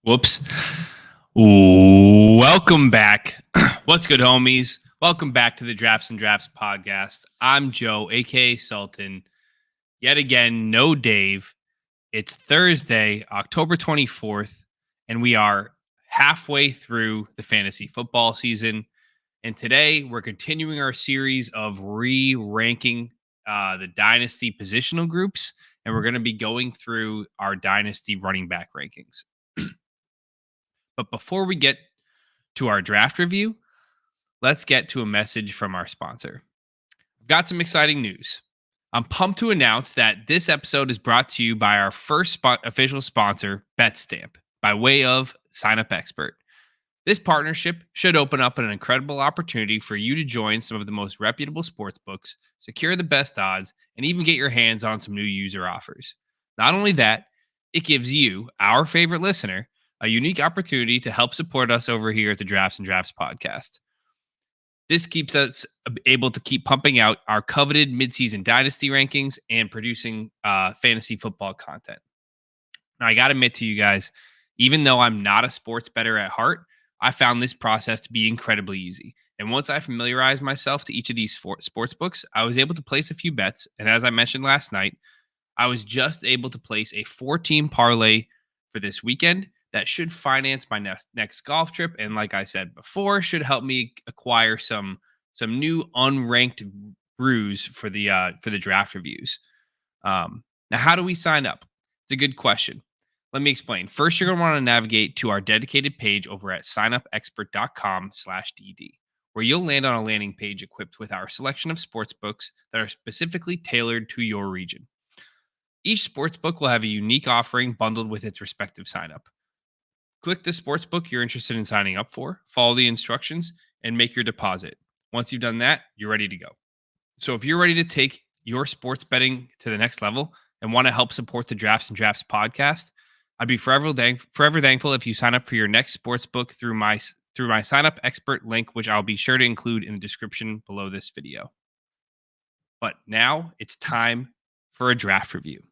Whoops. Welcome back. What's good, homies? Welcome back to the Drafts and Draughts podcast. I'm Joe, aka Sultan. Yet again, no Dave. It's Thursday, October 24th, and we are halfway through the fantasy football season. And today we're continuing our series of re-ranking the Dynasty positional groups, and we're going to be going through our Dynasty running back rankings. But before we get to our draft review, let's get to a message from our sponsor. I've got some exciting news. I'm pumped to announce that this episode is brought to you by our first official sponsor, Betstamp, by way of Sign Up Expert. This partnership should open up an incredible opportunity for you to join some of the most reputable sports books, secure the best odds, and even get your hands on some new user offers. Not only that, it gives you, our favorite listener, a unique opportunity to help support us over here at the Drafts and Draughts podcast. This keeps us able to keep pumping out our coveted midseason Dynasty rankings and producing fantasy football content. Now, I got to admit to you guys, even though I'm not a sports bettor at heart, I found this process to be incredibly easy. And once I familiarized myself to each of these sports books, I was able to place a few bets. And as I mentioned last night, I was just able to place a 4-team parlay for this weekend that should finance my next golf trip. And like I said before, should help me acquire some new unranked brews for the draft reviews. Now, how do we sign up? It's a good question. Let me explain. First, you're going to want to navigate to our dedicated page over at signupexpert.com/DD, where you'll land on a landing page equipped with our selection of sports books that are specifically tailored to your region. Each sports book will have a unique offering bundled with its respective sign-up. Click the sports book you're interested in signing up for, follow the instructions, and make your deposit. Once you've done that, you're ready to go. So if you're ready to take your sports betting to the next level and want to help support the Drafts and Draughts podcast, I'd be forever thankful if you sign up for your next sports book through my Sign Up Expert link, which I'll be sure to include in the description below this video. But now it's time for a draft review.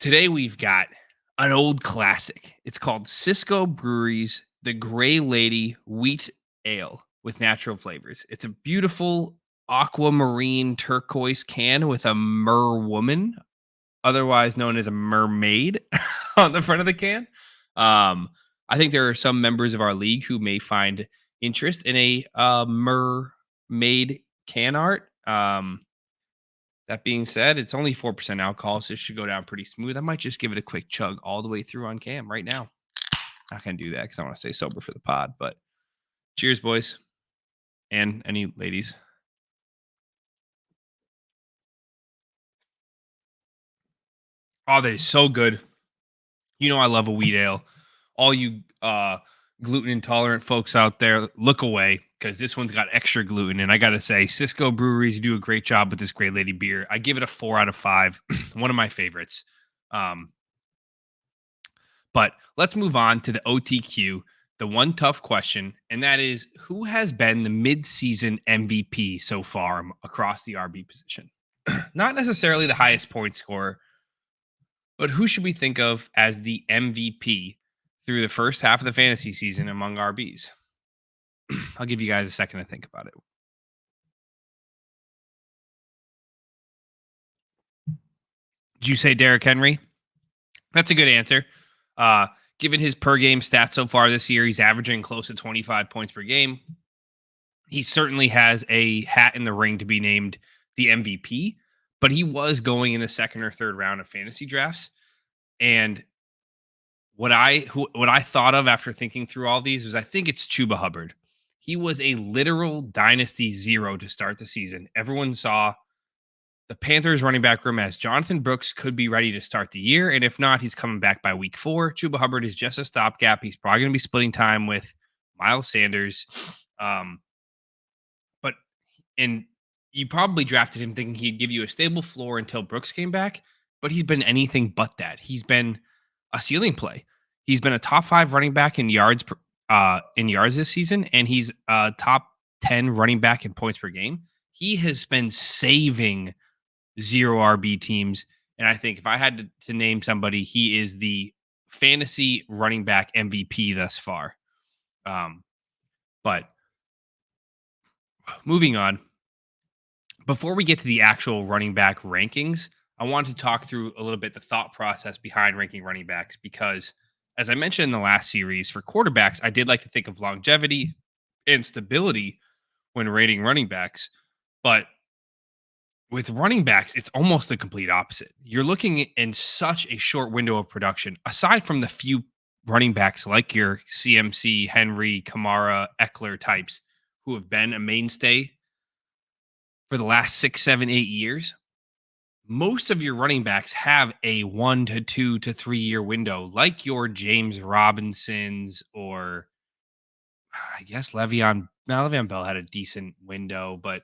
Today we've got an old classic. It's called Cisco Brewery's The Gray Lady Wheat Ale with natural flavors. It's a beautiful aquamarine turquoise can with a merwoman, otherwise known as a mermaid, on the front of the can. I think there are some members of our league who may find interest in a mermaid can art. That being said, it's only 4% alcohol, so it should go down pretty smooth. I might just give it a quick chug all the way through on cam right now. Not going to do that because I want to stay sober for the pod, but cheers, boys. And any ladies. Oh, that is so good. You know I love a wheat ale. All you gluten intolerant folks out there, look away because this one's got extra gluten. And I got to say, Cisco Breweries do a great job with this Great Lady beer. I give it a 4 out of 5. One of my favorites. But let's move on to the OTQ, the one tough question, and that is, who has been the midseason MVP so far across the RB position? Not necessarily the highest point scorer, but who should we think of as the MVP through the first half of the fantasy season among RBs? I'll give you guys a second to think about it. Did you say Derrick Henry? That's a good answer. Given his per game stats so far this year, he's averaging close to 25 points per game. He certainly has a hat in the ring to be named the MVP, but he was going in the second or third round of fantasy drafts. And what I thought of after thinking through all these is I think it's Chuba Hubbard. He was a literal dynasty zero to start the season. Everyone saw the Panthers running back room as Jonathan Brooks could be ready to start the year. And if not, he's coming back by week 4. Chuba Hubbard is just a stopgap. He's probably going to be splitting time with Miles Sanders. And you probably drafted him thinking he'd give you a stable floor until Brooks came back, but he's been anything but that. He's been a ceiling play. He's been a top 5 running back in yards this season, and he's a top 10 running back in points per game. He has been saving 0 RB teams, and I think if I had to name somebody, he is the fantasy running back MVP thus far. But moving on, before we get to the actual running back rankings, I want to talk through a little bit the thought process behind ranking running backs because, as I mentioned in the last series, for quarterbacks, I did like to think of longevity and stability when rating running backs. But with running backs, it's almost the complete opposite. You're looking in such a short window of production, aside from the few running backs like your CMC, Henry, Kamara, Eckler types who have been a mainstay for the last 6, 7, 8 years. Most of your running backs have a 1 to 2 to 3 year window, like your James Robinsons or I guess Le'Veon. Now Le'Veon Bell had a decent window, but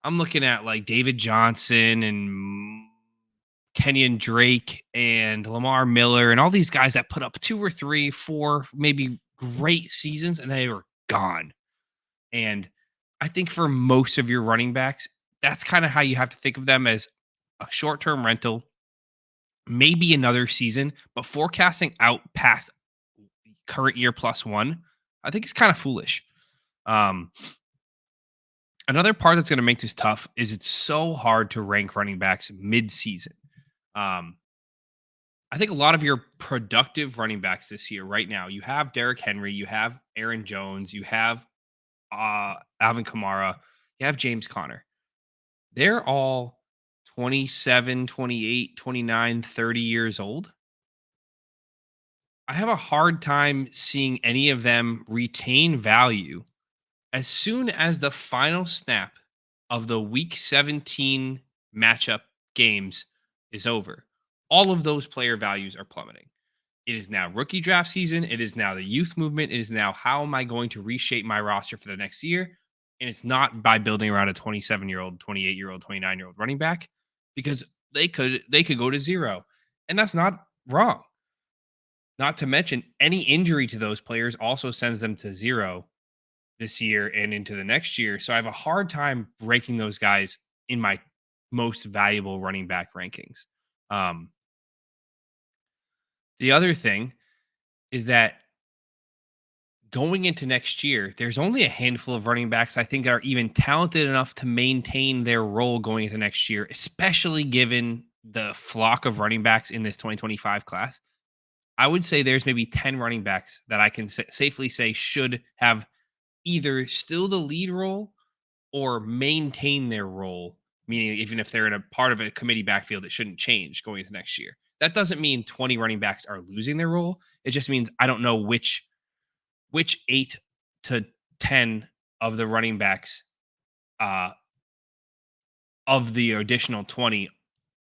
I'm looking at like David Johnson and Kenyon Drake and Lamar Miller and all these guys that put up 2 or 3, 4, maybe great seasons and they were gone. And I think for most of your running backs, that's kind of how you have to think of them as a short term rental, maybe another season, but forecasting out past current year plus one, I think it's kind of foolish. Um, Another part that's going to make this tough is it's so hard to rank running backs mid-season. Um, I think a lot of your productive running backs this year, right now, you have Derrick Henry, you have Aaron Jones, you have Alvin Kamara, you have James Conner. They're all 27, 28, 29, 30 years old. I have a hard time seeing any of them retain value as soon as the final snap of the week 17 matchup games is over. All of those player values are plummeting. It is now rookie draft season. It is now the youth movement. It is now how am I going to reshape my roster for the next year? And it's not by building around a 27-year-old, 28-year-old, 29-year-old running back because they could go to zero. And that's not wrong. Not to mention any injury to those players also sends them to zero this year and into the next year. So I have a hard time ranking those guys in my most valuable running back rankings. Um, the other thing is that going into next year, there's only a handful of running backs I think that are even talented enough to maintain their role going into next year, especially given the flock of running backs in this 2025 class. I would say there's maybe 10 running backs that I can safely say should have either still the lead role or maintain their role, meaning even if they're in a part of a committee backfield, it shouldn't change going into next year. That doesn't mean 20 running backs are losing their role. It just means I don't know which 8 to 10 of the running backs uh, of the additional 20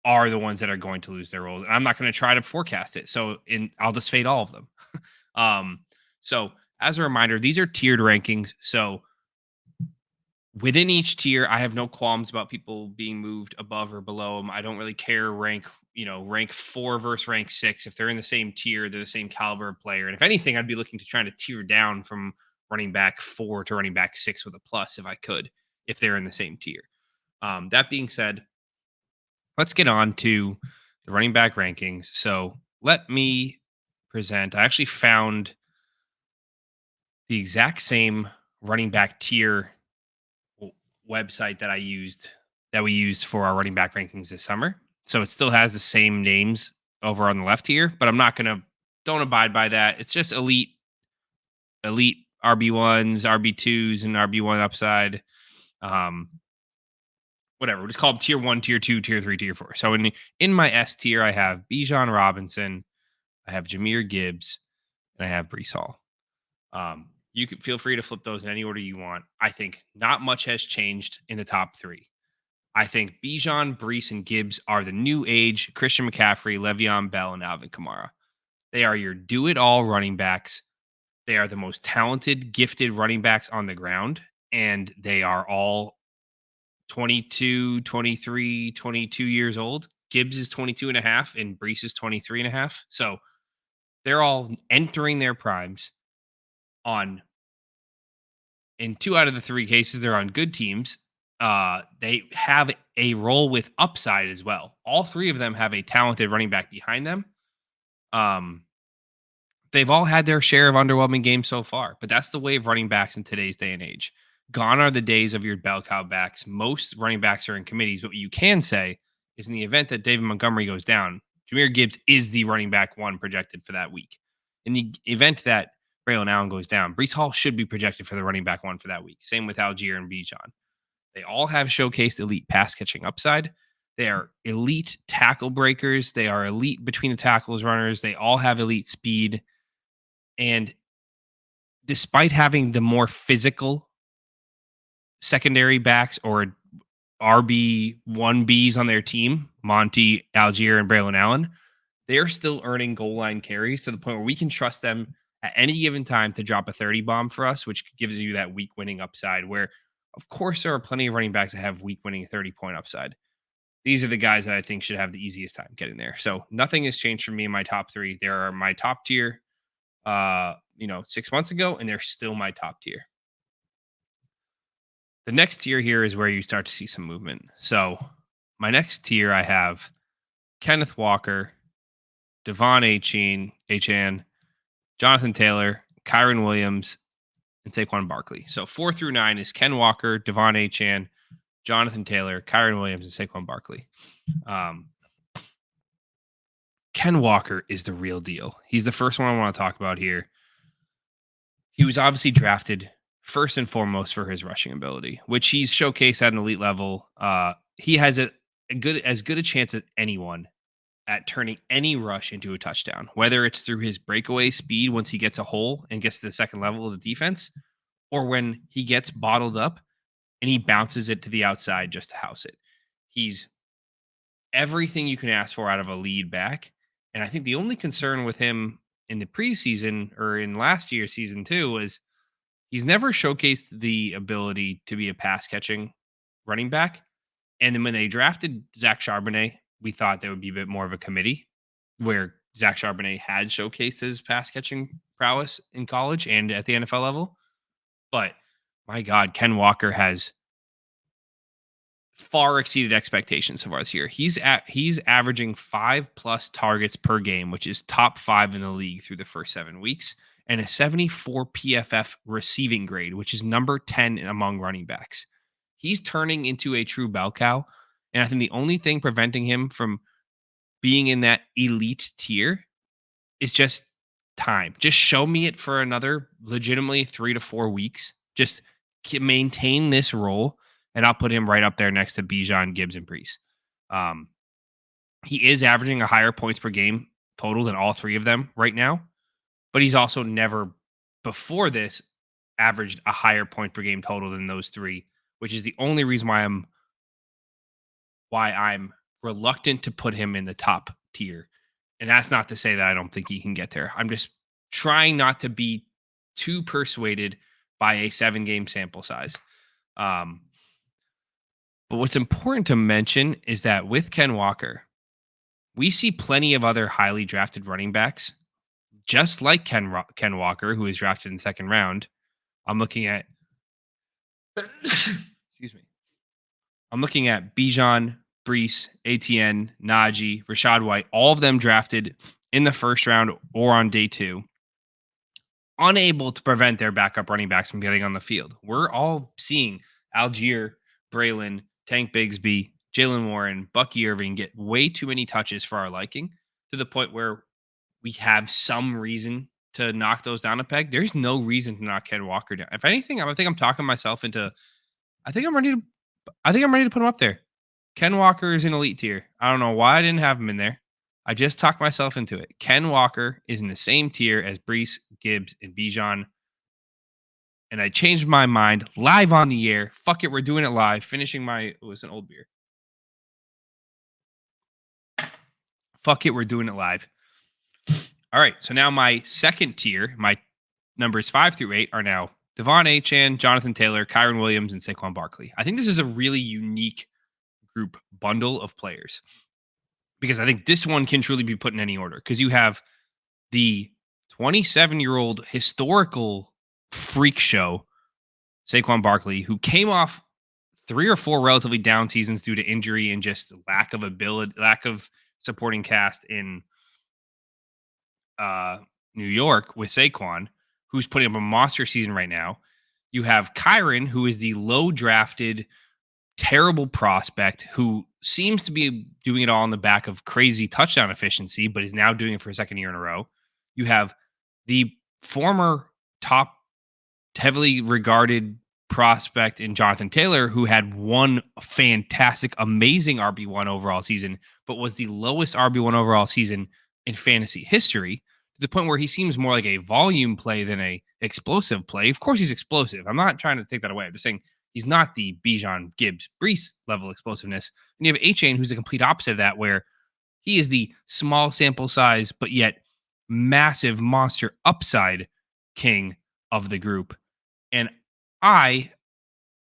are the ones that are going to lose their roles. And I'm not going to try to forecast it. So I'll just fade all of them. um, so as a reminder, these are tiered rankings. So within each tier, I have no qualms about people being moved above or below them. I don't really care rank 4 versus rank 6. If they're in the same tier, they're the same caliber of player. And if anything, I'd be looking to try to tier down from running back 4 to running back 6 with a plus if I could, if they're in the same tier. That being said, let's get on to the running back rankings. So let me present. I actually found the exact same running back tier website that we used for our running back rankings this summer. So it still has the same names over on the left here, but I'm not gonna don't abide by that. It's just elite RB1s, RB2s, and RB1 upside. Um, Whatever. It's called tier 1, tier 2, tier 3, tier 4. So in my S tier, I have Bijan Robinson, I have Jahmyr Gibbs, and I have Brees Hall. You can feel free to flip those in any order you want. I think not much has changed in the top 3. I think Bijan, Brees, and Gibbs are the new age Christian McCaffrey, Le'Veon Bell, and Alvin Kamara. They are your do-it-all running backs. They are the most talented, gifted running backs on the ground, and they are all 22, 23, 22 years old. Gibbs is 22 and a half, and Brees is 23 and a half. So they're all entering their primes on, in 2 out of the 3 cases, they're on good teams. They have a role with upside as well. All 3 of them have a talented running back behind them. Um, they've all had their share of underwhelming games so far, but that's the way of running backs in today's day and age. Gone are the days of your bell cow backs. Most running backs are in committees, but what you can say is in the event that David Montgomery goes down, Jahmyr Gibbs is the running back one projected for that week. In the event that Braylon Allen goes down, Breece Hall should be projected for the running back one for that week. Same with Algier and Bijan. They all have showcased elite pass catching upside. They are elite tackle breakers. They are elite between the tackles runners. They all have elite speed. And despite having the more physical secondary backs or RB1Bs on their team, Monty, Algier, and Braylon Allen, they're still earning goal line carries to the point where we can trust them at any given time to drop a 30 bomb for us, which gives you that week winning upside where, of course, there are plenty of running backs that have week winning 30-point upside. These are the guys that I think should have the easiest time getting there. So nothing has changed for me in my top three. There are my top tier, 6 months ago, and they're still my top tier. The next tier here is where you start to see some movement. So my next tier, I have Kenneth Walker, Devon Achane, Jonathan Taylor, Kyron Williams, and Saquon Barkley. So 4 through 9 is Ken Walker, Devon Achane, Jonathan Taylor, Kyron Williams, and Saquon Barkley. Ken Walker is the real deal. He's the first one I want to talk about here. He was obviously drafted first and foremost for his rushing ability, which he's showcased at an elite level. He has as good a chance as anyone at turning any rush into a touchdown, whether it's through his breakaway speed once he gets a hole and gets to the second level of the defense, or when he gets bottled up and he bounces it to the outside just to house it. He's everything you can ask for out of a lead back. And I think the only concern with him in the preseason or in last year's season 2 was he's never showcased the ability to be a pass catching running back. And then when they drafted Zach Charbonnet, we thought there would be a bit more of a committee where Zach Charbonnet had showcased his pass catching prowess in college and at the NFL level. But my God, Ken Walker has far exceeded expectations so far this year. He's averaging 5+ targets per game, which is top 5 in the league through the first 7 weeks, and a 74 PFF receiving grade, which is number 10 among running backs. He's turning into a true bell cow, and I think the only thing preventing him from being in that elite tier is just time. Just show me it for another legitimately 3 to 4 weeks. Just maintain this role, and I'll put him right up there next to Bijan, Gibbs, and Breece. He is averaging a higher points per game total than all 3 of them right now, but he's also never before this averaged a higher point per game total than those 3, which is the only reason why I'm reluctant to put him in the top tier. And that's not to say that I don't think he can get there. I'm just trying not to be too persuaded by a 7-game sample size. But what's important to mention is that with Ken Walker, we see plenty of other highly drafted running backs, just like Ken Walker, who was drafted in the 2nd round. I'm looking at, excuse me. I'm looking at Bijan, Breece, ATN, Najee, Rachaad White, all of them drafted in the 1st round or on day 2, unable to prevent their backup running backs from getting on the field. We're all seeing Algier, Braylon, Tank Bigsby, Jalen Warren, Bucky Irving get way too many touches for our liking to the point where we have some reason to knock those down a peg. There's no reason to knock Ken Walker down. If anything, I think I'm talking myself into. I think I'm ready to put him up there. Ken Walker is an elite tier. I don't know why I didn't have him in there. I just talked myself into it. Ken Walker is in the same tier as Breece, Gibbs, and Bijan. And I changed my mind live on the air. Fuck it, we're doing it live. It was an old beer. Fuck it, we're doing it live. All right, so now my second tier, my numbers 5 through 8 are now Devon Achane, Jonathan Taylor, Kyron Williams, and Saquon Barkley. I think this is a really unique group bundle of players because I think this one can truly be put in any order because you have the 27-year-old historical freak show, Saquon Barkley, who came off 3 or 4 relatively down seasons due to injury and just lack of supporting cast in New York with Saquon, who's putting up a monster season right now. You have Kyron, who is the low drafted, terrible prospect who seems to be doing it all on the back of crazy touchdown efficiency, but is now doing it for a second year in a row. You have the former top heavily regarded prospect in Jonathan Taylor, who had one fantastic, amazing RB1 overall season, but was the lowest RB1 overall season in fantasy history, to the point where he seems more like a volume play than a explosive play. Of course, he's explosive. I'm not trying to take that away. I'm just saying he's not the Bijan Gibbs Brees level explosiveness. And you have A-Chain, who's the complete opposite of that, where he is the small sample size, but yet massive monster upside king of the group. And I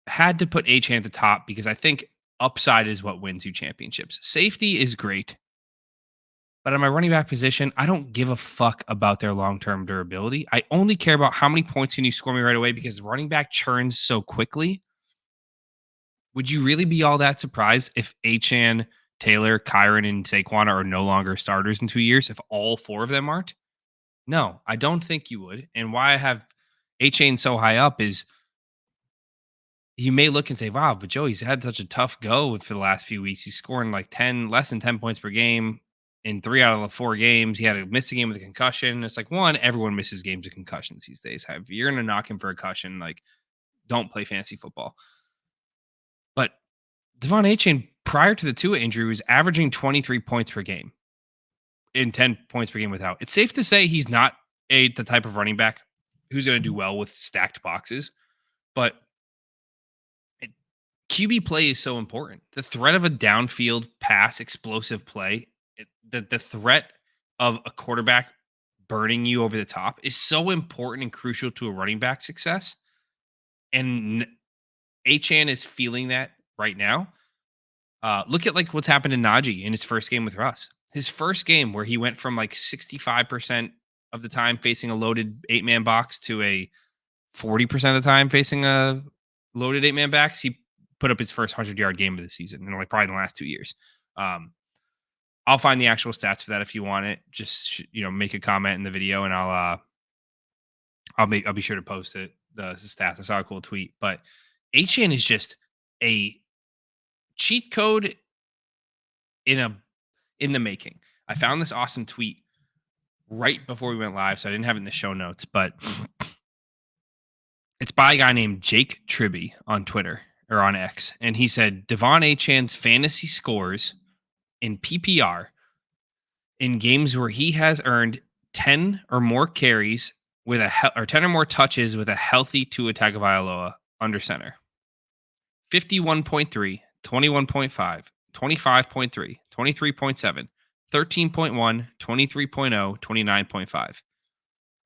had to put A-Chain at the top because I think upside is what wins you championships. Safety is great. But at my running back position, I don't give a fuck about their long-term durability. I only care about how many points can you score me right away, because running back churns so quickly. Would you really be all that surprised if Achane, Taylor, Kyron, and Saquon are no longer starters in 2 years, if all four of them aren't? No, I don't think you would. And why I have Achane so high up is, you may look and say, wow, but Joe, he's had such a tough go for the last few weeks. He's scoring like less than 10 points per game in 3 out of the 4 games. He had to miss a game with a concussion. It's like, one, everyone misses games with concussions these days. If you're going to knock him for a concussion, like, don't play fantasy football. But Devon Achane, prior to the Tua injury, was averaging 23 points per game in 10 points per game without. It's safe to say he's not the type of running back who's going to do well with stacked boxes, but QB play is so important. The threat of a downfield pass, explosive play, the threat of a quarterback burning you over the top is so important and crucial to a running back success. And Achane is feeling that right now. Look at like what's happened to Najee in his first game with Russ. His first game, where he went from like 65% of the time facing a loaded 8-man box to a 40% of the time facing a loaded 8-man backs, he put up his first 100-yard game of the season, and like probably in the last 2 years. I'll find the actual stats for that if you want it. Just make a comment in the video, and I'll be sure to post it. The stats. I saw a cool tweet, but Achane is just a cheat code in the making. I found this awesome tweet right before we went live, so I didn't have it in the show notes, but it's by a guy named Jake Tribby on Twitter or on X, and he said Devon Achane's fantasy scores in PPR in games where he has earned 10 or more carries with or 10 or more touches with a healthy Tua Tagovailoa under center. 51.3, 21.5, 25.3, 23.7, 13.1, 23.0, 29.5.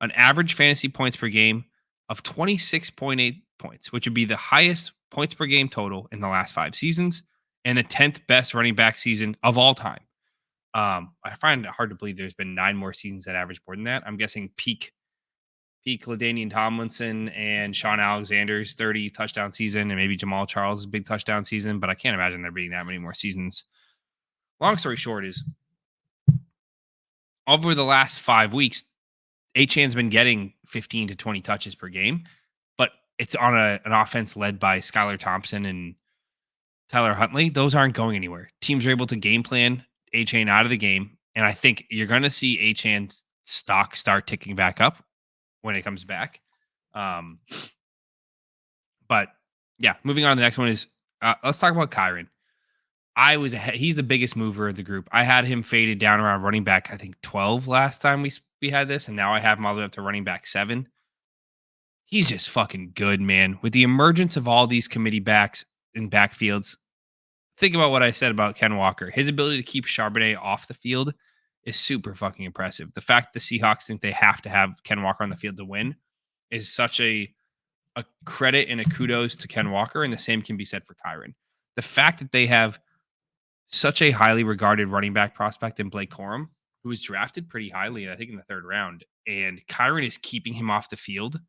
An average fantasy points per game of 26.8 points, which would be the highest points per game total in the last 5 seasons and the 10th best running back season of all time. I find it hard to believe there's been 9 more seasons that average more than that. I'm guessing peak LaDainian Tomlinson and Sean Alexander's 30 touchdown season, and maybe Jamal Charles' big touchdown season, but I can't imagine there being that many more seasons. Long story short is, over the last 5 weeks, Achane's been getting 15 to 20 touches per game, but it's on an offense led by Skylar Thompson and Tyler Huntley. Those aren't going anywhere. Teams are able to game plan Achane out of the game, and I think you're going to see Achane's stock start ticking back up when it comes back. But yeah, moving on to the next one is, let's talk about Kyron. He's the biggest mover of the group. I had him faded down around running back, I think 12 last time we had this, and now I have him all the way up to running back 7. He's just fucking good, man. With the emergence of all these committee backs in backfields, think about what I said about Ken Walker. His ability to keep Charbonnet off the field is super fucking impressive. The fact the Seahawks think they have to have Ken Walker on the field to win is such a credit and a kudos to Ken Walker, and the same can be said for Kyron. The fact that they have such a highly regarded running back prospect in Blake Corum, who was drafted pretty highly, I think in the 3rd round, and Kyron is keeping him off the field.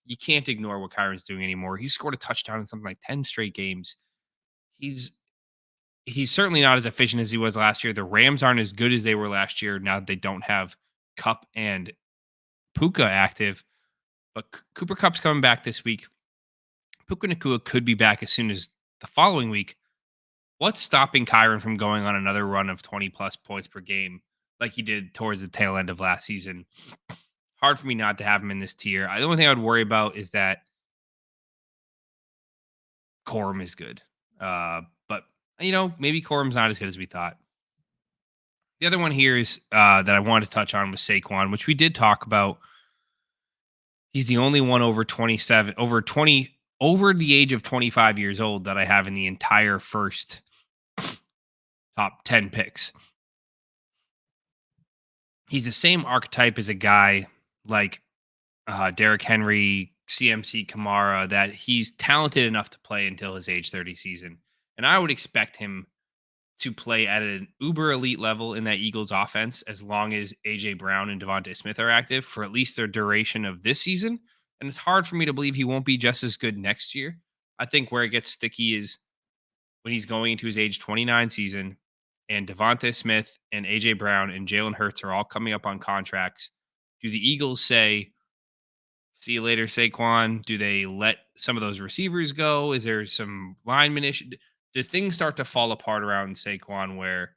You can't ignore what Kyron's doing anymore. He scored a touchdown in something like 10 straight games. He's certainly not as efficient as he was last year. The Rams aren't as good as they were last year now that they don't have Kupp and Puka active, but Cooper Cup's coming back this week. Puka Nakua could be back as soon as the following week. What's stopping Kyron from going on another run of 20 plus points per game like he did towards the tail end of last season? Hard for me not to have him in this tier. The only thing I would worry about is that Corum is good. But, maybe Corum's not as good as we thought. The other one here is that I wanted to touch on was Saquon, which we did talk about. He's the only one over 27, over the age of 25 years old that I have in the entire first top 10 picks. He's the same archetype as a guy like Derrick Henry, CMC Kamara, that he's talented enough to play until his age 30 season. And I would expect him to play at an uber elite level in that Eagles offense as long as AJ Brown and Devontae Smith are active for at least the duration of this season. And it's hard for me to believe he won't be just as good next year. I think where it gets sticky is when he's going into his age 29 season and Devontae Smith and AJ Brown and Jalen Hurts are all coming up on contracts. Do the Eagles say, see you later, Saquon? Do they let some of those receivers go? Is there some lineman issue? Do things start to fall apart around Saquon where,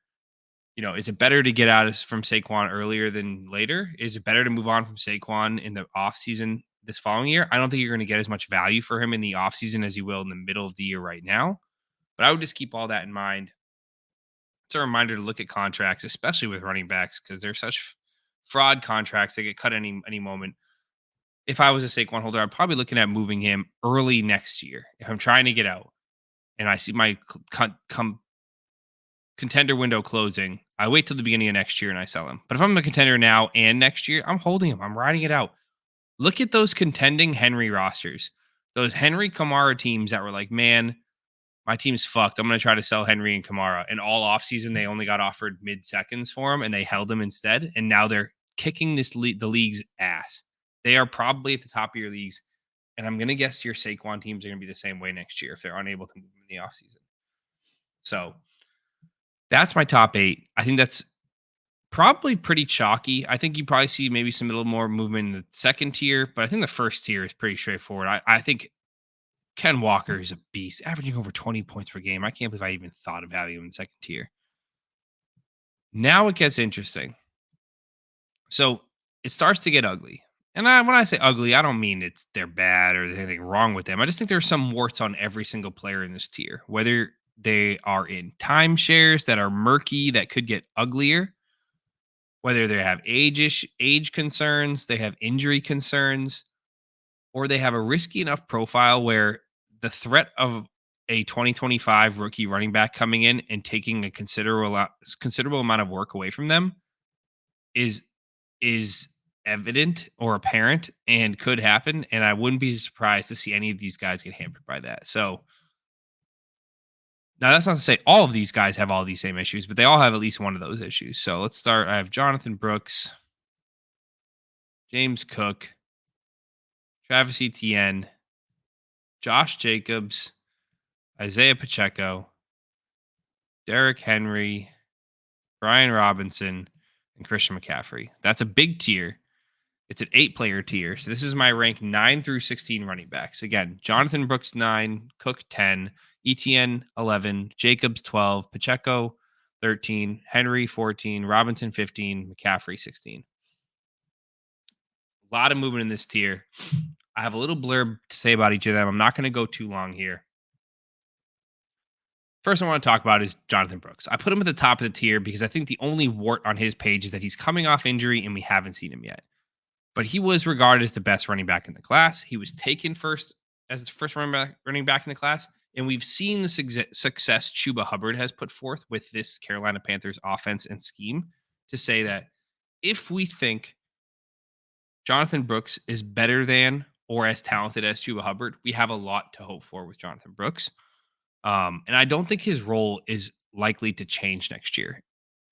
is it better to get out from Saquon earlier than later? Is it better to move on from Saquon in the offseason this following year? I don't think you're going to get as much value for him in the offseason as you will in the middle of the year right now. But I would just keep all that in mind. It's a reminder to look at contracts, especially with running backs, because they're such fraud contracts. They get cut any moment. If I was a Saquon holder, I'm probably looking at moving him early next year. If I'm trying to get out and I see my contender window closing, I wait till the beginning of next year and I sell him. But if I'm a contender now and next year, I'm holding him. I'm riding it out. Look at those contending Henry rosters. Those Henry Kamara teams that were like, man, my team's fucked. I'm going to try to sell Henry and Kamara. And all offseason, they only got offered mid-seconds for him, and they held them instead. And now they're kicking the league's ass. They are probably at the top of your leagues. And I'm going to guess your Saquon teams are going to be the same way next year if they're unable to move in the offseason. So that's my top 8. I think that's probably pretty chalky. I think you probably see maybe some little more movement in the second tier, but I think the first tier is pretty straightforward. I think Ken Walker is a beast, averaging over 20 points per game. I can't believe I even thought of having him in the second tier. Now it gets interesting. So it starts to get ugly. And when I say ugly, I don't mean they're bad or there's anything wrong with them. I just think there's some warts on every single player in this tier, whether they are in timeshares that are murky, that could get uglier, whether they have age concerns, they have injury concerns, or they have a risky enough profile where the threat of a 2025 rookie running back coming in and taking a considerable amount of work away from them is evident or apparent and could happen. And I wouldn't be surprised to see any of these guys get hampered by that. So now that's not to say all of these guys have all these same issues, but they all have at least one of those issues. So let's start. I have Jonathan Brooks, James Cook, Travis Etienne, Josh Jacobs, Isaiah Pacheco, Derrick Henry, Brian Robinson, and Christian McCaffrey. That's a big tier. It's an 8-player tier. So this is my rank 9 through 16 running backs. Again, Jonathan Brooks 9, Cook 10, Etienne 11, Jacobs 12, Pacheco 13, Henry 14, Robinson 15, McCaffrey 16. A lot of movement in this tier. I have a little blurb to say about each of them. I'm not going to go too long here. First I want to talk about is Jonathan Brooks. I put him at the top of the tier because I think the only wart on his page is that he's coming off injury and we haven't seen him yet. But he was regarded as the best running back in the class. He was taken first as the first running back in the class. And we've seen the success Chuba Hubbard has put forth with this Carolina Panthers offense and scheme to say that if we think Jonathan Brooks is better than or as talented as Chuba Hubbard, we have a lot to hope for with Jonathan Brooks. And I don't think his role is likely to change next year.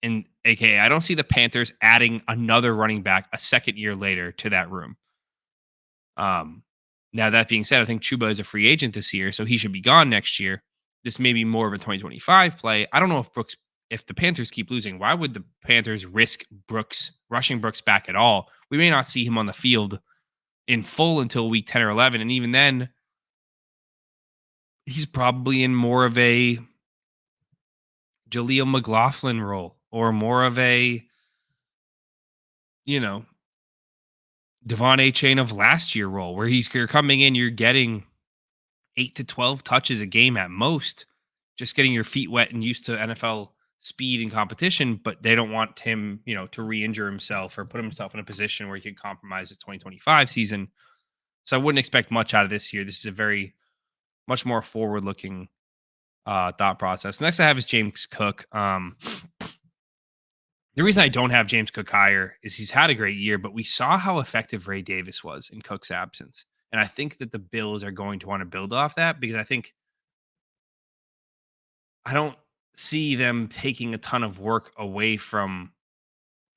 And AKA, I don't see the Panthers adding another running back a second year later to that room. Now, that being said, I think Chuba is a free agent this year, so he should be gone next year. This may be more of a 2025 play. I don't know if the Panthers keep losing, why would the Panthers risk Brooks rushing Brooks back at all, we may not see him on the field in full until week 10 or 11. And even then, he's probably in more of a Jaleel McLaughlin role or more of a, you know, Devon A. Chain of last year role where you're coming in, you're getting 8 to 12 touches a game at most, just getting your feet wet and used to NFL speed and competition, but they don't want him, to re-injure himself or put himself in a position where he could compromise his 2025 season. So I wouldn't expect much out of this year. This is a very much more forward-looking thought process. Next I have is James Cook. The reason I don't have James Cook higher is he's had a great year, but we saw how effective Ray Davis was in Cook's absence. And I think that the Bills are going to want to build off that because I don't see them taking a ton of work away from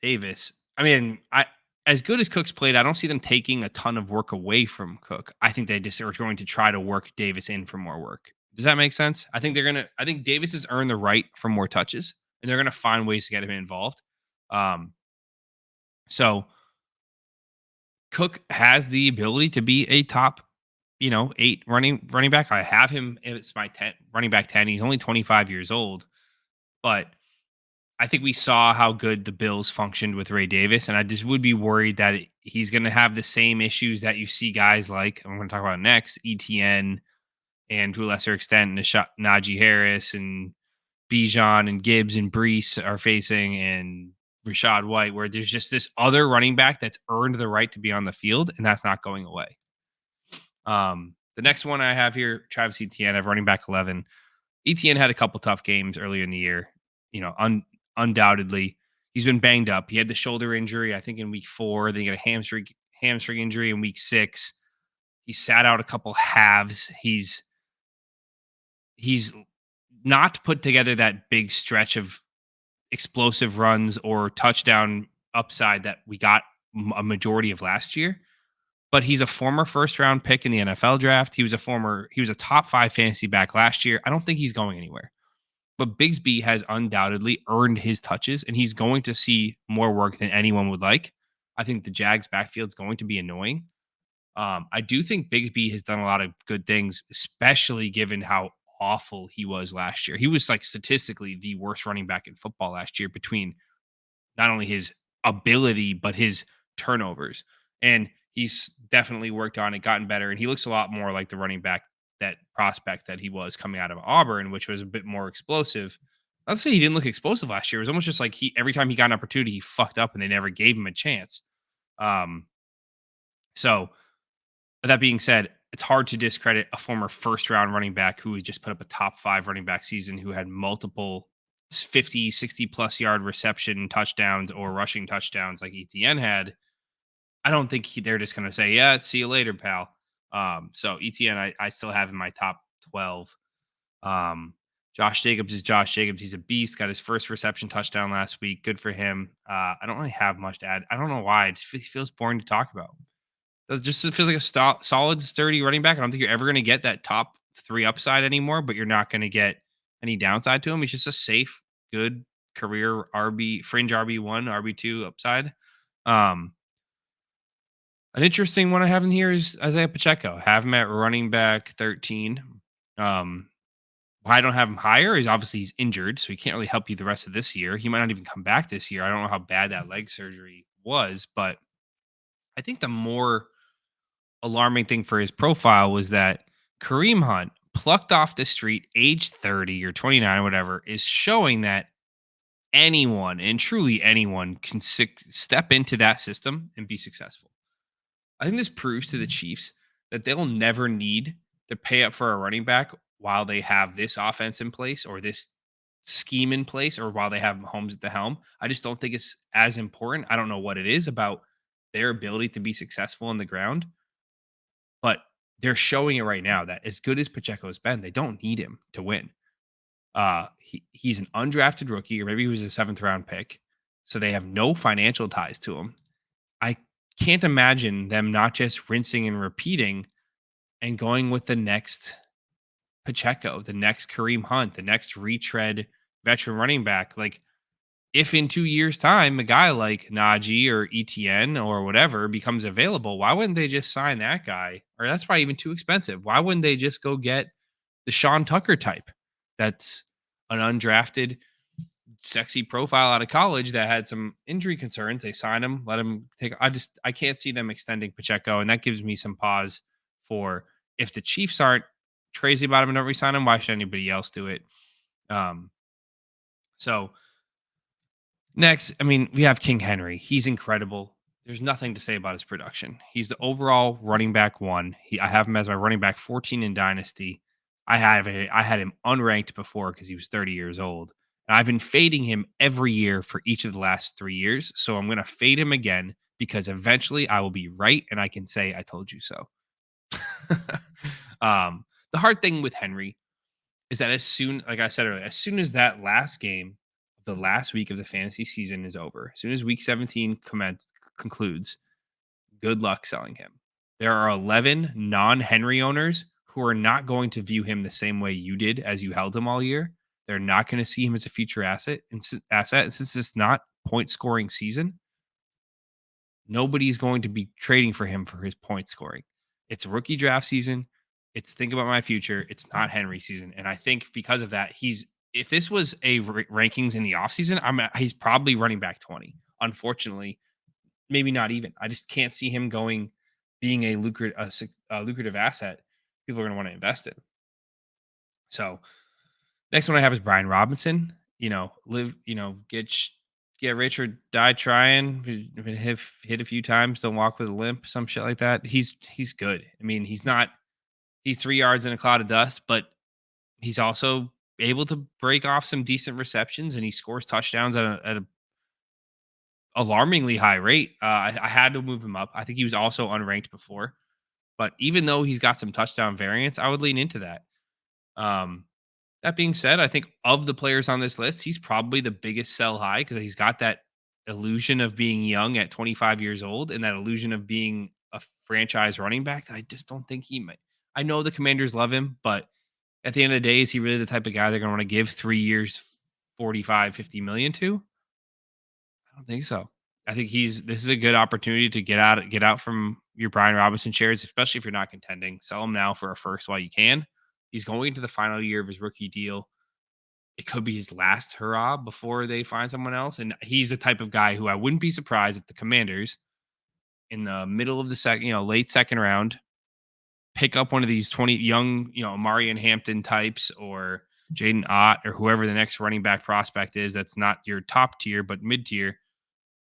Davis. I mean, I as good as Cook's played, I don't see them taking a ton of work away from Cook. I think they just are going to try to work Davis in for more work. Does that make sense? I think Davis has earned the right for more touches, and they're gonna find ways to get him involved. Um, so Cook has the ability to be a top, 8 running back. I have him as my 10 running back 10. He's only 25 years old, but I think we saw how good the Bills functioned with Ray Davis, and I just would be worried that he's going to have the same issues that you see guys like I'm going to talk about next, ETN, and to a lesser extent, Najee Harris and Bijan and Gibbs and Brees are facing, and Rashad White, where there's just this other running back that's earned the right to be on the field, and that's not going away. The next one I have here, Travis Etienne, I have running back 11. Etienne had a couple tough games earlier in the year. Undoubtedly, he's been banged up. He had the shoulder injury, I think, in week 4. Then he got a hamstring injury in week 6. He sat out a couple halves. He's not put together that big stretch of explosive runs or touchdown upside that we got a majority of last year. But he's a former first round pick in the NFL draft. He was a top 5 fantasy back last year. I don't think he's going anywhere. But Bigsby has undoubtedly earned his touches, and he's going to see more work than anyone would like. I think the Jags backfield is going to be annoying. I do think Bigsby has done a lot of good things, especially given how awful he was last year. He was like statistically the worst running back in football last year between not only his ability, but his turnovers. And he's definitely worked on it, gotten better. And he looks a lot more like the running back, that prospect that he was coming out of Auburn, which was a bit more explosive. I'd say he didn't look explosive last year. It was almost just like every time he got an opportunity, he fucked up and they never gave him a chance. So that being said, it's hard to discredit a former first round running back who had just put up a top 5 running back season, who had multiple 50, 60 plus yard reception touchdowns or rushing touchdowns like ETN had. I don't think they're just going to say, yeah, see you later, pal. So ETN, I still have in my top 12. Josh Jacobs is Josh Jacobs. He's a beast. Got his first reception touchdown last week. Good for him. I don't really have much to add. I don't know why. It just feels boring to talk about. It feels like a solid, sturdy running back. I don't think you're ever going to get that top 3 upside anymore, but you're not going to get any downside to him. He's just a safe, good career fringe RB1, RB2 upside. An interesting one I have in here is Isaiah Pacheco. I have him at running back 13. Why I don't have him higher is obviously he's injured, so he can't really help you the rest of this year. He might not even come back this year. I don't know how bad that leg surgery was, but I think the more alarming thing for his profile was that Kareem Hunt, plucked off the street, age 30 or 29 or whatever, is showing that anyone, and truly anyone, can step into that system and be successful. I think this proves to the Chiefs that they'll never need to pay up for a running back while they have this offense in place or this scheme in place or while they have Mahomes at the helm. I just don't think it's as important. I don't know what it is about their ability to be successful on the ground, but they're showing it right now that as good as Pacheco's been, they don't need him to win. He's an undrafted rookie, or maybe he was a 7th round pick, so they have no financial ties to him. I can't imagine them not just rinsing and repeating and going with the next Pacheco, the next Kareem Hunt, the next retread veteran running back. Like, if in 2 years' time a guy like Najee or ETN or whatever becomes available, why wouldn't they just sign that guy? Or that's probably even too expensive. Why wouldn't they just go get the Sean Tucker type? That's an undrafted, sexy profile out of college that had some injury concerns. They sign him, let him take. I can't see them extending Pacheco, and that gives me some pause for if the Chiefs aren't crazy about him and don't resign him, why should anybody else do it? Um, so next, I mean, we have King Henry. He's incredible. There's nothing to say about his production. He's the overall running back one. I have him as my running back 14 in Dynasty. I had him unranked before because he was 30 years old. And I've been fading him every year for each of the last 3 years. So I'm going to fade him again because eventually I will be right and I can say I told you so. The hard thing with Henry is that like I said earlier, as soon as that last game, the last week of the fantasy season is over, as soon as week 17 concludes, good luck selling him. There are 11 non-Henry owners who are not going to view him the same way you did as you held him all year. They're not going to see him as a future asset. And since it's not point scoring season, nobody's going to be trading for him for his point scoring. It's rookie draft season. It's think about my future. It's not Henry season. And I think because of that, if this was a rankings in the offseason, he's probably running back 20. Unfortunately, maybe not even. I just can't see him being a lucrative asset people are going to want to invest in. So next one I have is Brian Robinson. Get rich or die trying. Hit a few times, don't walk with a limp, some shit like that. He's good. I mean, he's 3 yards in a cloud of dust, but he's also able to break off some decent receptions, and he scores touchdowns at a alarmingly high rate. I had to move him up. I think he was also unranked before, but even though he's got some touchdown variance, I would lean into that. That being said, I think of the players on this list, he's probably the biggest sell high because he's got that illusion of being young at 25 years old and that illusion of being a franchise running back that I just don't think he might. I know the Commanders love him, but at the end of the day, is he really the type of guy they're going to want to give 3 years, 45, 50 million to? I don't think so. I think this is a good opportunity to get out from your Brian Robinson shares, especially if you're not contending. Sell him now for a first while you can. He's going into the final year of his rookie deal. It could be his last hurrah before they find someone else. And he's the type of guy who I wouldn't be surprised if the Commanders in the middle of the late second round, pick up one of these 20 young, Marion Hampton types or Jaden Ott or whoever the next running back prospect is. That's not your top tier, but mid tier.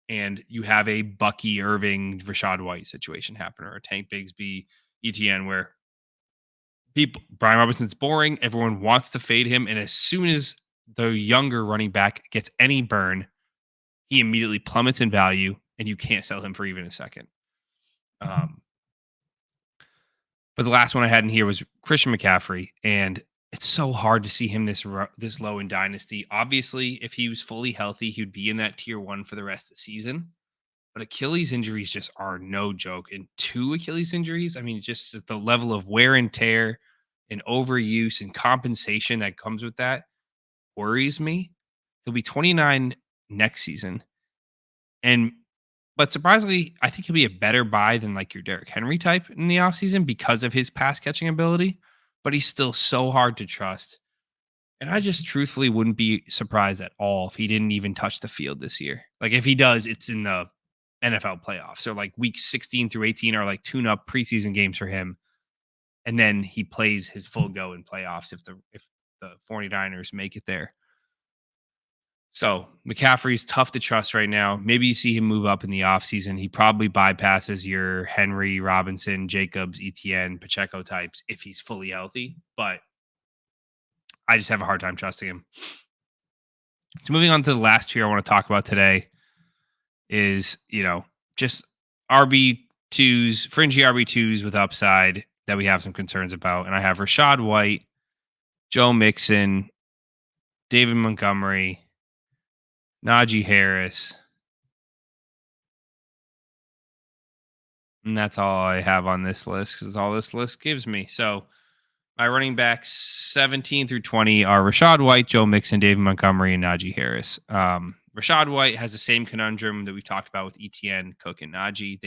And you have a Bucky Irving, Rashad White situation happen, or a Tank Bigsby, ETN, where Brian Robinson's boring. Everyone wants to fade him. And as soon as the younger running back gets any burn, he immediately plummets in value and you can't sell him for even a second. But the last one I had in here was Christian McCaffrey. And it's so hard to see him this low in Dynasty. Obviously, if he was fully healthy, he would be in that tier 1 for the rest of the season. But Achilles injuries just are no joke. And 2 Achilles injuries, I mean, just the level of wear and tear and overuse and compensation that comes with that worries me. He'll be 29 next season. But surprisingly, I think he'll be a better buy than like your Derrick Henry type in the offseason because of his pass catching ability. But he's still so hard to trust. And I just truthfully wouldn't be surprised at all if he didn't even touch the field this year. Like if he does, it's in the NFL playoffs. So like weeks 16 through 18 are like tune-up preseason games for him. And then he plays his full go in playoffs if the 49ers make it there. So McCaffrey's tough to trust right now. Maybe you see him move up in the offseason. He probably bypasses your Henry, Robinson, Jacobs, ETN, Pacheco types if he's fully healthy. But I just have a hard time trusting him. So moving on to the last tier I want to talk about today is, just RB2s, fringy RB2s with upside that we have some concerns about. And I have Rashad White, Joe Mixon, David Montgomery, Najee Harris. And that's all I have on this list because all this list gives me. So my running backs 17 through 20 are Rashad White, Joe Mixon, David Montgomery, and Najee Harris. Rashad White has the same conundrum that we've talked about with ETN, Cook, and Najee.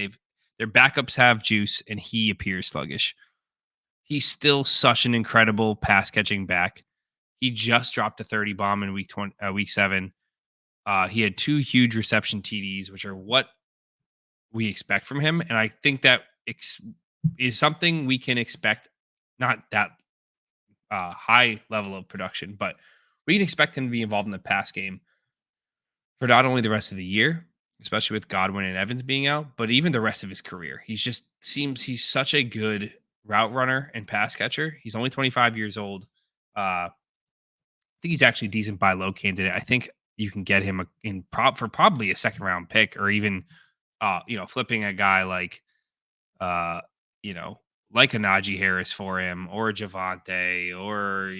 Their backups have juice, and he appears sluggish. He's still such an incredible pass catching back. He just dropped a 30 bomb in week 7. He had 2 huge reception TDs, which are what we expect from him, and I think that is something we can expect. Not that high level of production, but we can expect him to be involved in the pass game for not only the rest of the year, especially with Godwin and Evans being out, but even the rest of his career. He's such a good route runner and pass catcher. He's only 25 years old. I think he's actually a decent buy low candidate. I think you can get him for probably a second round pick, or even flipping a guy like uh, like a Najee Harris for him, or a Javante, or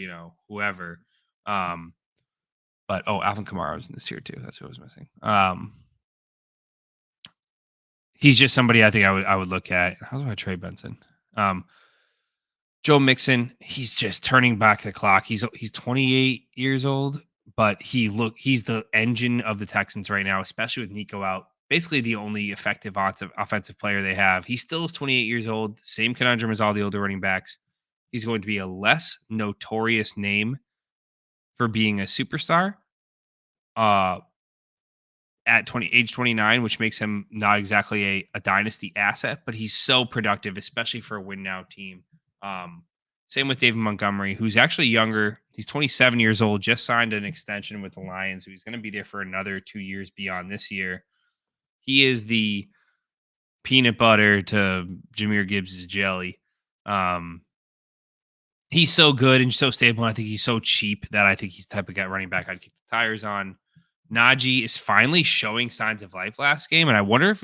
whoever. But Alvin Kamara was in this here too. That's what I was missing. He's just somebody I think I would look at. How do I trade Benson? Joe Mixon, he's just turning back the clock. He's 28 years old, but he's the engine of the Texans right now, especially with Nico out. Basically the only effective offensive player they have. He still is 28 years old. Same conundrum as all the older running backs. He's going to be a less notorious name for being a superstar at age 29, which makes him not exactly a dynasty asset, but he's so productive, especially for a win now team. Same with David Montgomery, who's actually younger. He's 27 years old, just signed an extension with the Lions. He's going to be there for another 2 years beyond this year. He is the peanut butter to Jahmyr Gibbs' jelly. He's so good and so stable. And I think he's so cheap that I think he's the type of guy running back I'd kick the tires on. Najee is finally showing signs of life last game, and I wonder if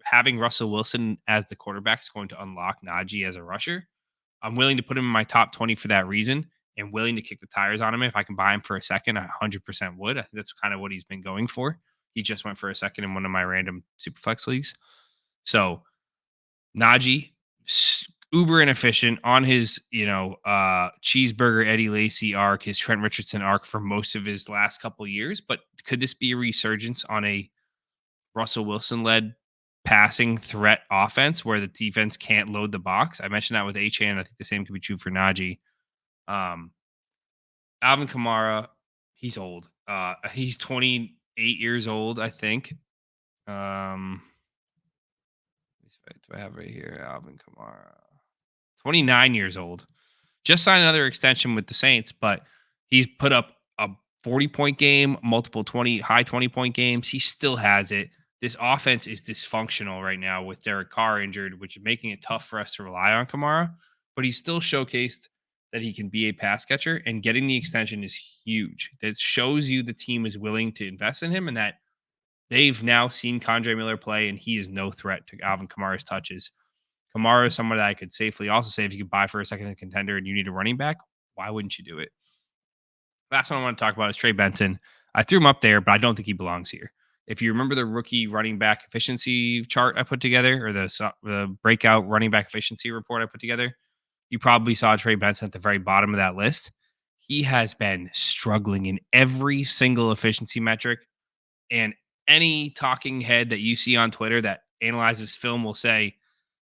having Russell Wilson as the quarterback is going to unlock Najee as a rusher. I'm willing to put him in my top 20 for that reason, and willing to kick the tires on him. If I can buy him for a second, I 100% would. I think that's kind of what he's been going for. He just went for a second in one of my random Superflex leagues. So Najee, uber inefficient on his, cheeseburger Eddie Lacy arc, his Trent Richardson arc for most of his last couple of years. But could this be a resurgence on a Russell Wilson led passing threat offense where the defense can't load the box? I mentioned that with Achane. I think the same could be true for Najee. Alvin Kamara, he's old. He's 28 years old, I think. Do I have right here? Alvin Kamara, 29 years old. Just signed another extension with the Saints, but he's put up a 40-point game, multiple high 20-point games. He still has it. This offense is dysfunctional right now with Derek Carr injured, which is making it tough for us to rely on Kamara. But he's still showcased that he can be a pass catcher, and getting the extension is huge. That shows you the team is willing to invest in him, and that they've now seen Kondre Miller play, and he is no threat to Alvin Kamara's touches. Kamara is someone that I could safely also say if you could buy for a second contender and you need a running back, why wouldn't you do it? Last one I want to talk about is Trey Benson. I threw him up there, but I don't think he belongs here. If you remember the rookie running back efficiency chart I put together, or the breakout running back efficiency report I put together, you probably saw Trey Benson at the very bottom of that list. He has been struggling in every single efficiency metric, and any talking head that you see on Twitter that analyzes film will say,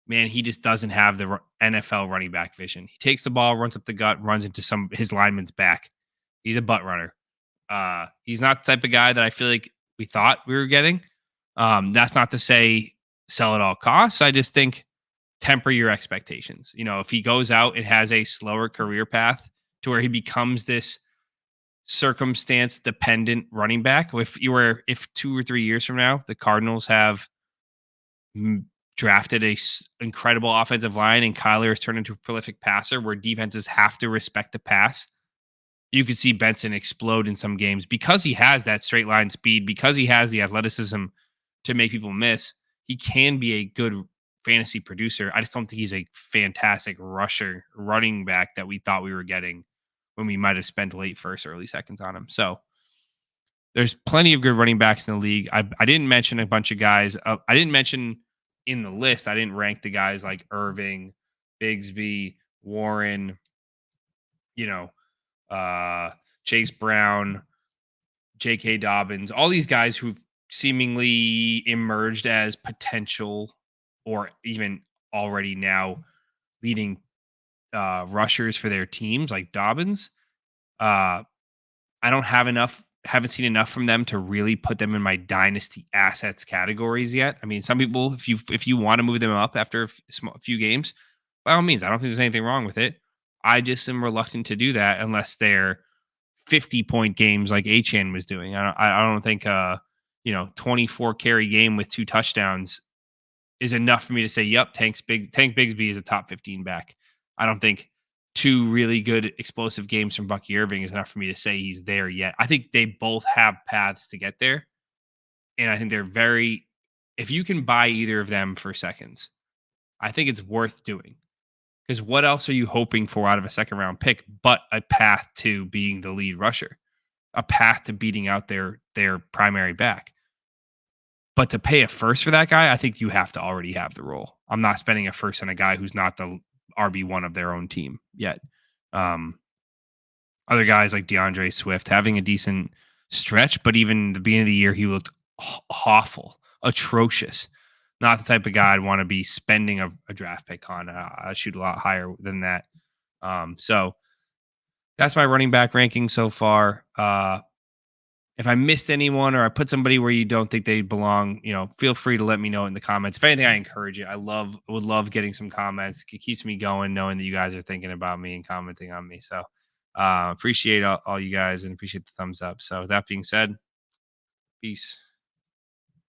man, he just doesn't have the NFL running back vision. He takes the ball, runs up the gut, runs into his lineman's back. He's a butt runner. He's not the type of guy that I feel like we thought we were getting. That's not to say sell at all costs. I just think temper your expectations. If he goes out and has a slower career path to where he becomes this circumstance dependent running back, if 2 or 3 years from now the Cardinals have drafted a incredible offensive line and Kyler has turned into a prolific passer where defenses have to respect the pass, you could see Benson explode in some games because he has that straight line speed, because he has the athleticism to make people miss. He can be a good fantasy producer. I just don't think he's a fantastic running back that we thought we were getting when we might have spent late first, early seconds on him. So there's plenty of good running backs in the league. I didn't mention a bunch of guys. I didn't mention in the list. I didn't rank the guys like Irving, Bigsby, Warren, Chase Brown, J.K. Dobbins, all these guys who've seemingly emerged as potential or even already now leading rushers for their teams, like Dobbins. Uh, I don't have enough, haven't seen enough from them to really put them in my dynasty assets categories yet. I mean, some people, if you want to move them up after a few games, by all means, I don't think there's anything wrong with it. I just am reluctant to do that unless they're 50-point games like Achan was doing. I don't think 24 carry game with 2 touchdowns is enough for me to say, yep, Tank Bigsby is a top 15 back. I don't think 2 really good explosive games from Bucky Irving is enough for me to say he's there yet. I think they both have paths to get there. And I think they're if you can buy either of them for seconds, I think it's worth doing. Because what else are you hoping for out of a second round pick but a path to being the lead rusher, a path to beating out their primary back? But to pay a first for that guy, I think you have to already have the role. I'm not spending a first on a guy who's not the RB1 of their own team yet. Other guys like DeAndre Swift having a decent stretch, but even the beginning of the year, he looked awful, atrocious. Not the type of guy I'd want to be spending a draft pick on. I shoot a lot higher than that. So that's my running back ranking so far. If I missed anyone or I put somebody where you don't think they belong, feel free to let me know in the comments. If anything, I encourage it. Would love getting some comments. It keeps me going, knowing that you guys are thinking about me and commenting on me. So appreciate all you guys and appreciate the thumbs up. So that being said, peace.